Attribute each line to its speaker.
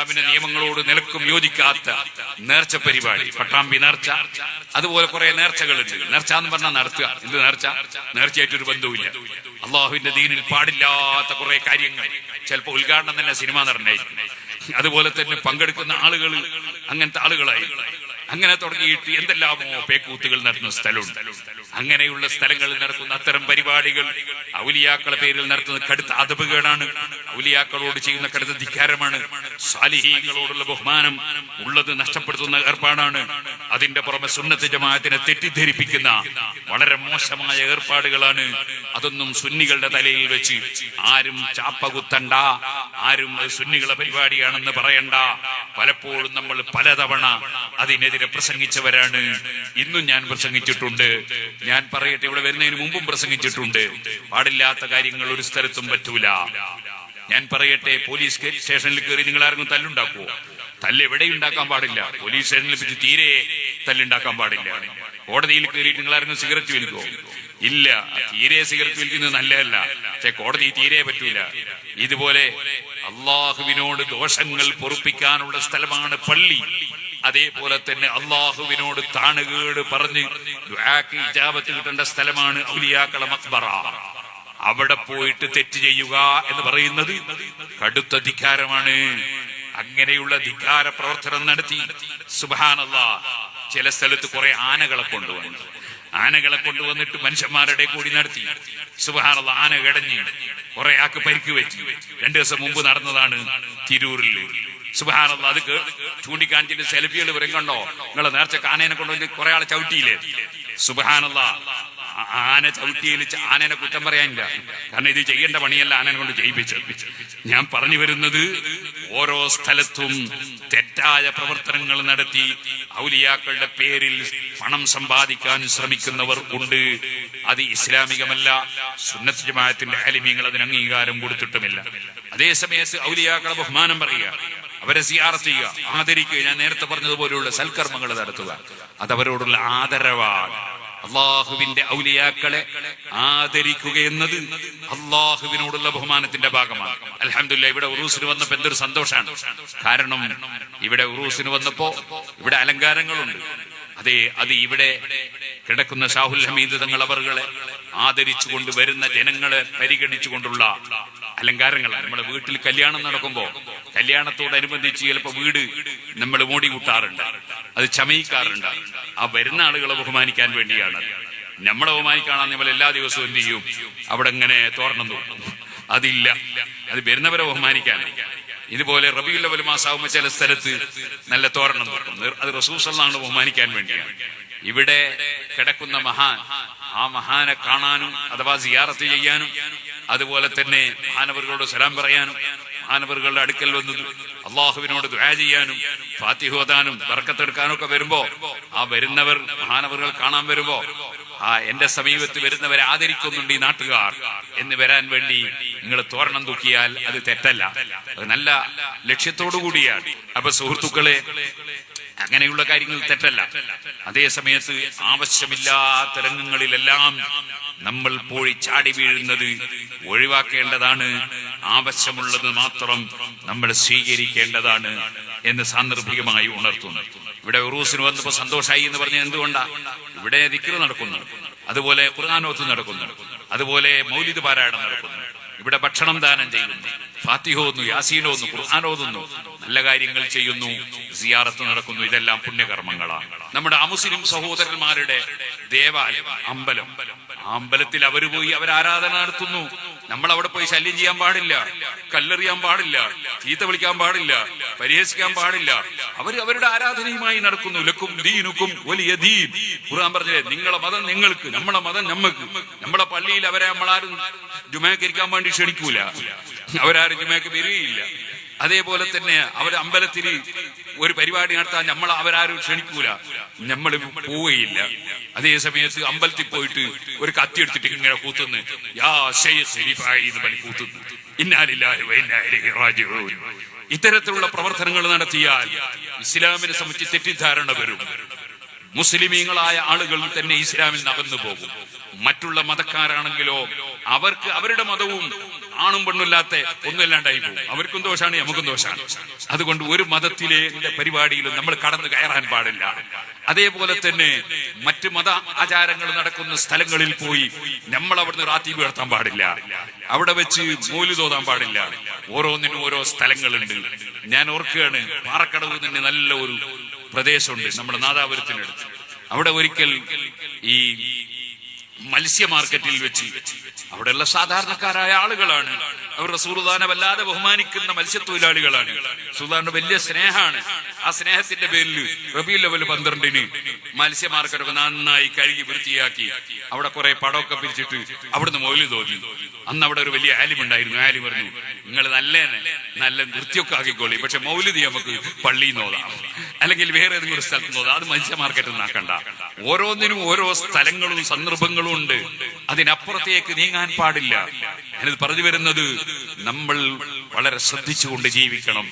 Speaker 1: ഇസ്ലാമിന്റെ നിയമങ്ങളോട് നിലക്കും യോജിക്കാത്ത നേർച്ച പരിപാടി, പട്ടാമ്പി നേർച്ച, അതുപോലെ കുറെ നേർച്ചകളുണ്ട്. നേർച്ച എന്ന് പറഞ്ഞാൽ നടത്തുക. എന്ത് നേർച്ച? നേർച്ചയായിട്ടൊരു ബന്ധവുമില്ല. അള്ളാഹുവിന്റെ ദീനിൽ പാടില്ലാത്ത കുറെ കാര്യങ്ങൾ, ചിലപ്പോൾ ഉദ്ഘാടനം തന്നെ സിനിമ നടനായിരിക്കും. അതുപോലെ തന്നെ പങ്കെടുക്കുന്ന ആളുകൾ അങ്ങനത്തെ ആളുകളായി. അങ്ങനെ തുടങ്ങിയിട്ട് എന്തെല്ലാമോ പേക്കൂത്തുകൾ നടത്തുന്ന സ്ഥലമുണ്ട്. അങ്ങനെയുള്ള സ്ഥലങ്ങളിൽ നടത്തുന്ന അത്തരം പരിപാടികൾ ഔലിയാക്കളെ പേരിൽ നടത്തുന്ന കടുത്ത അദബുകേടാണ്. ഔലിയാക്കളോട് ചെയ്യുന്ന കടുത്ത ധിക്കാരമാണ്. സാലിഹീങ്ങളോടുള്ള ബഹുമാനം ഉള്ളത് നഷ്ടപ്പെടുത്തുന്ന ഏർപ്പാടാണ്. അതിന്റെ പുറമെ സുന്നത്ത് ജമാഅത്തിനെ തെറ്റിദ്ധരിപ്പിക്കുന്ന വളരെ മോശമായ ഏർപ്പാടുകളാണ്. അതൊന്നും സുന്നികളുടെ തലയിൽ വെച്ച് ആരും ചാപ്പകുത്തണ്ട, ആരും സുന്നികളുടെ പരിപാടിയാണെന്ന് പറയണ്ട. പലപ്പോഴും നമ്മൾ പലതവണ അതിനെതിരെ പ്രസംഗിച്ചവരാണ്. ഇന്നും ഞാൻ പ്രസംഗിച്ചിട്ടുണ്ട്. ഞാൻ പറയട്ടെ, ഇവിടെ വരുന്നതിന് മുമ്പും പ്രസംഗിച്ചിട്ടുണ്ട്. പാടില്ലാത്ത കാര്യങ്ങൾ ഒരു സ്ഥലത്തും പറ്റൂല. ഞാൻ പറയട്ടെ, പോലീസ് സ്റ്റേഷനിൽ കയറി നിങ്ങൾ ആരെങ്കിലും തല്ലുണ്ടാക്കുവോ? തല്ല് എവിടെ ഉണ്ടാക്കാൻ പാടില്ല. പോലീസ് സ്റ്റേഷനിൽ വെച്ച് തീരെ തല്ലുണ്ടാക്കാൻ പാടില്ല. കോടതിയിൽ കയറിയിട്ട് നിങ്ങൾ ആരെങ്കിലും സിഗരറ്റ് വലിക്കുവോ? ഇല്ല. തീരെ സിഗരറ്റ് വലിക്കുന്നത് നല്ലതല്ല. പക്ഷെ കോടതി തീരെ പറ്റൂല. ഇതുപോലെ അള്ളാഹുവിനോട് ദോഷങ്ങൾ പൊറുപ്പിക്കാനുള്ള സ്ഥലമാണ് പള്ളി. അതേപോലെ തന്നെ അള്ളാഹുവിനോട് താണുകേട് പറഞ്ഞ് ദുആക്ക് ഇജാബത്ത് കിട്ടേണ്ട സ്ഥലമാണ് ഔലിയാക്കളെ മഖ്ബറ. അവിടെ പോയിട്ട് തെറ്റ് ചെയ്യുക എന്ന് പറയുന്നത് കടുത്ത ധിക്കാരമാണ്. അങ്ങനെയുള്ള ധിക്കാര പ്രവർത്തനം നടത്തി സുബ്ഹാനല്ലാഹ് ചില സ്ഥലത്ത് കുറെ ആനകളെ കൊണ്ടുവന്നു. ആനകളെ കൊണ്ടുവന്നിട്ട് മനുഷ്യന്മാരുടെ കൂടി നടത്തി. സുബ്ഹാനല്ലാഹ്, ആന കിടഞ്ഞ് കുറെ ആൾക്ക് പരിക്ക് പറ്റി. 2 ദിവസം മുമ്പ് നടന്നതാണ് തിരൂരിൽ. സുബ്ഹാനല്ലാഹ്, അത് ചൂണ്ടിക്കാണിച്ചിട്ട് സെൽഫികൾ വരും. കണ്ടോ നിങ്ങളെ നേർച്ച ആനേനെ കൊണ്ടുവന്ന് കുറെ ആളെ ചവിട്ടിയില്ലേ? സുബ്ഹാനല്ലാഹ്, ആന ചവിട്ടിയിൽ ആനേനെ കുറ്റം പറയാനില്ല. കാരണം ഇത് ചെയ്യേണ്ട പണിയല്ല ആനനെ കൊണ്ട് ചെയ്യിപ്പിച്ചത്. ഞാൻ പറഞ്ഞു വരുന്നത്, ഓരോ സ്ഥലത്തും തെറ്റായ പ്രവർത്തനങ്ങൾ നടത്തി ഔലിയാക്കളുടെ പേരിൽ പണം സമ്പാദിക്കാൻ ശ്രമിക്കുന്നവർ ഉണ്ട്. അത് ഇസ്ലാമികമല്ല. സുന്നത്ത് ജമാഅത്തിന്റെ ആലിമീങ്ങൾ അതിന് അംഗീകാരം കൊടുത്തിട്ടുമില്ല. അതേ സമയത്ത് ഔലിയാക്കളെ ബഹുമാനം പറയുക, അവരെ സിയാറത്ത് ചെയ്യുക, ആദരിക്കുക, ഞാൻ നേരത്തെ പറഞ്ഞതുപോലെയുള്ള സൽക്കർമ്മങ്ങൾ നടത്തുക, അതവരോടുള്ള ആദരവാണ്. അള്ളാഹുവിന്റെ ഔലിയാക്കളെ ആദരിക്കുക എന്നത് അള്ളാഹുവിനോടുള്ള ബഹുമാനത്തിന്റെ ഭാഗമാണ്. അൽഹംദുലില്ലാഹ്, ഇവിടെ ഉറൂസിന് വന്നപ്പോ എന്തൊരു സന്തോഷാണ്. കാരണം ഇവിടെ ഉറൂസിന് വന്നപ്പോ ഇവിടെ അലങ്കാരങ്ങളുണ്ട്. അതെ, അത് ഇവിടെ കിടക്കുന്ന ഷാഹുൽ ഹമീദ് തങ്ങൾ അവറുകളെ ആദരിച്ചുകൊണ്ട് വരുന്ന ജനങ്ങളെ പരിഗണിച്ചുകൊണ്ടുള്ള അലങ്കാരങ്ങളാണ്. നമ്മുടെ വീട്ടിൽ കല്യാണം നടക്കുമ്പോ കല്യാണത്തോടനുബന്ധിച്ച് ചിലപ്പോ വീട് നമ്മൾ മോടി കൂട്ടാറുണ്ട്, അത് ചമയിക്കാറുണ്ട്. ആ വരുന്ന ആളുകളെ ബഹുമാനിക്കാൻ വേണ്ടിയാണ്. നമ്മളെ ബഹുമാനിക്കാണെന്ന് നമ്മൾ എല്ലാ ദിവസവും എന്ത് ചെയ്യും? അവിടെ ഇങ്ങനെ തോരണം തോന്നും. അതില്ല, അത് വരുന്നവരെ ബഹുമാനിക്കാൻ. ഇതുപോലെ റബീഉൽ അവ്വൽ മാസമാകുമ്പോൾ ചില സ്ഥലത്ത് നല്ല തോരണം തോന്നും. അത് റസൂൽ സല്ലല്ലാഹു അലൈഹി വസല്ലം ബഹുമാനിക്കാൻ വേണ്ടിയാണ്. ഇവിടെ കിടക്കുന്ന മഹാൻ, ആ മഹാനെ കാണാനും അഥവാ സിയാറത്ത് ചെയ്യാനും അതുപോലെ തന്നെ മഹാനവറുകളോട് സലാം പറയാനും മഹാനവറുകളുടെ അടുക്കൽ വന്നത് അള്ളാഹുവിനോട് ദുആ ചെയ്യാനും ഫാത്തിഹ ഓതാനും ബർക്കത്തെടുക്കാനും ഒക്കെ വരുമ്പോ ആ വരുന്നവർ മഹാനവറുകൾ കാണാൻ വരുമ്പോ എന്റെ സമീപത്ത് വരുന്നവരെ ആദരിക്കുന്നുണ്ട് ഈ നാട്ടുകാർ എന്ന് വരാൻ വേണ്ടി നിങ്ങൾ തോരണം തൂക്കിയാൽ അത് തെറ്റല്ല, അത് നല്ല ലക്ഷ്യത്തോടു കൂടിയാണ്. അപ്പൊ സുഹൃത്തുക്കളെ, അങ്ങനെയുള്ള കാര്യങ്ങൾ തെറ്റല്ല. അതേ സമയത്ത് ആവശ്യമില്ലാത്ത രംഗങ്ങളിലെല്ലാം നമ്മൾ പോയി ചാടി വീഴുന്നത് ഒഴിവാക്കേണ്ടതാണ്. ആവശ്യമുള്ളത് മാത്രം നമ്മൾ സ്വീകരിക്കേണ്ടതാണ് എന്ന് സാന്ദർഭികമായി ഉണർത്തുന്നു. ഇവിടെ ഉറൂസിന് വന്നപ്പോ സന്തോഷമായി എന്ന് പറഞ്ഞ എന്തുകൊണ്ടാ? ഇവിടെ ദിക്ർ നടക്കുന്നു, അതുപോലെ ഖുർആനോത്ത് നടക്കുന്നു, അതുപോലെ മൗലിദ് പാരായണം നടക്കുന്നു, ഇവിടെ ഭക്ഷണം ദാനം ചെയ്യുന്നു, ഫാത്തിഹ ഓതുന്നു, യാസീൻ ഓതുന്നു, ഖുർആൻ ഓതുന്നു, നല്ല കാര്യങ്ങൾ ചെയ്യുന്നു, സിയാറത്ത് നടക്കുന്നു. ഇതെല്ലാം പുണ്യകർമ്മങ്ങളാണ്. നമ്മുടെ അമുസ്ലിം സഹോദരന്മാരുടെ ദേവാലയം, അമ്പലം, അമ്പലത്തിൽ അവർ പോയി അവരാരാധന നടത്തുന്നു. നമ്മൾ അവിടെ പോയി ശല്യം ചെയ്യാൻ പാടില്ല, കല്ലെറിയാൻ പാടില്ല, ചീത്ത വിളിക്കാൻ പാടില്ല, പരിഹസിക്കാൻ പാടില്ല. അവരുടെ ആരാധനയുമായി നടക്കുന്നു. ലക്കും ദീനുക്കും വലിയ ദീൻ. ഖുർആൻ പറഞ്ഞില്ലേ, നിങ്ങളെ മതം നിങ്ങൾക്ക്, നമ്മളെ മതം നമ്മക്ക്. നമ്മളെ പള്ളിയിൽ അവരെ നമ്മളാരും ജുമയ്ക്കരിക്കാൻ വേണ്ടി ക്ഷണിക്കൂല, അവരാരും ജുമയ്ക്ക് വരികയില്ല. അതേപോലെ തന്നെ അവർ അമ്പലത്തിൽ ഒരു പരിപാടി നടത്താൻ അവരാരും ക്ഷണിക്കൂല, നമ്മൾ പോവുകയില്ല. അതേ സമയത്ത് അമ്പലത്തിൽ പോയിട്ട് ഒരു കത്തി എടുത്തിട്ട് ഇങ്ങനെ കൂത്തുന്നു, യാ ശൈഖ് എന്ന് പറഞ്ഞ് കൂത്തുന്നു. ഇന്നാ ലില്ലാഹി വ ഇന്നാ ഇലൈഹി റാജിഊൻ. ഇത്തരത്തിലുള്ള പ്രവർത്തനങ്ങൾ നടത്തിയാൽ ഇസ്ലാമിനെ സംബന്ധിച്ച് തെറ്റിദ്ധാരണ വരും. മുസ്ലിമീങ്ങളായ ആളുകൾ തന്നെ ഇസ്ലാമിൽ നിന്ന് അകന്നു പോകും. മറ്റുള്ള മതക്കാരാണെങ്കിലോ അവർക്ക് അവരുടെ മതവും ആണും പെണ്ണുമില്ലാത്ത ഒന്നുമില്ലാണ്ടായി പോകും. അവർക്കും ദോഷാണ്, നമുക്കും ദോഷാണ്. അതുകൊണ്ട് ഒരു മതത്തിലെ പരിപാടിയിലും നമ്മൾ കടന്നു കയറാൻ പാടില്ല. അതേപോലെ തന്നെ മറ്റ് മത ആചാരങ്ങൾ നടക്കുന്ന സ്ഥലങ്ങളിൽ പോയി നമ്മൾ അവിടുന്ന് റാത്തീബ് നടത്താൻ പാടില്ല. അവിടെ വെച്ച് മൗലിദ് ഓതാൻ പാടില്ല. ഓരോന്നിനും ഓരോ സ്ഥലങ്ങളുണ്ട്. ഞാൻ ഓർക്കുകയാണ്, പാറക്കടവ് തന്നെ നല്ല ഒരു പ്രദേശമുണ്ട് നമ്മുടെ നാദാപുരത്തിനടുത്ത്. അവിടെ ഒരിക്കൽ ഈ മത്സ്യ മാർക്കറ്റിൽ വെച്ച് അവിടെയുള്ള സാധാരണക്കാരായ ആളുകളാണ്. അവർ റസൂലുള്ളാഹിനെ വല്ലാതെ ബഹുമാനിക്കുന്ന മത്സ്യത്തൊഴിലാളികളാണ്. റസൂലുള്ളാഹിന്റെ വലിയ സ്നേഹമാണ്. ആ സ്നേഹത്തിന്റെ പേരിൽ റബീഉൽ അവ്വൽ 12-ന് മത്സ്യ മാർക്കറ്റൊക്കെ നന്നായി കഴുകി വൃത്തിയാക്കി അവിടെ കുറെ പടമൊക്കെ പിരിച്ചിട്ട് അവിടുന്ന് മൗലിദ് ഓതി. അന്ന് അവിടെ ഒരു വലിയ ആലിം ഉണ്ടായിരുന്നു. ആലിം പറഞ്ഞു, നിങ്ങൾ നല്ല വൃത്തിയൊക്കെ ആക്കിക്കോളി, പക്ഷെ മൗലിദ് നമുക്ക് പള്ളിയിൽ നിന്ന് ഓതാം, അല്ലെങ്കിൽ വേറെ ഏതെങ്കിലും ഒരു സ്ഥലത്ത് നിന്ന് ഓതാം, അത് മത്സ്യ മാർക്കറ്റിൽ നിന്നാക്കണ്ട. ഓരോന്നിനും ഓരോ സ്ഥലങ്ങളും സന്ദർഭങ്ങളും ഉണ്ട്. അതിനപ്പുറത്തേക്ക് നീങ്ങാൻ പാടില്ല. ഞാനിത് പറഞ്ഞു വരുന്നത് നമ്മൾ വളരെ ശ്രദ്ധിച്ചുകൊണ്ട് ജീവിക്കണം.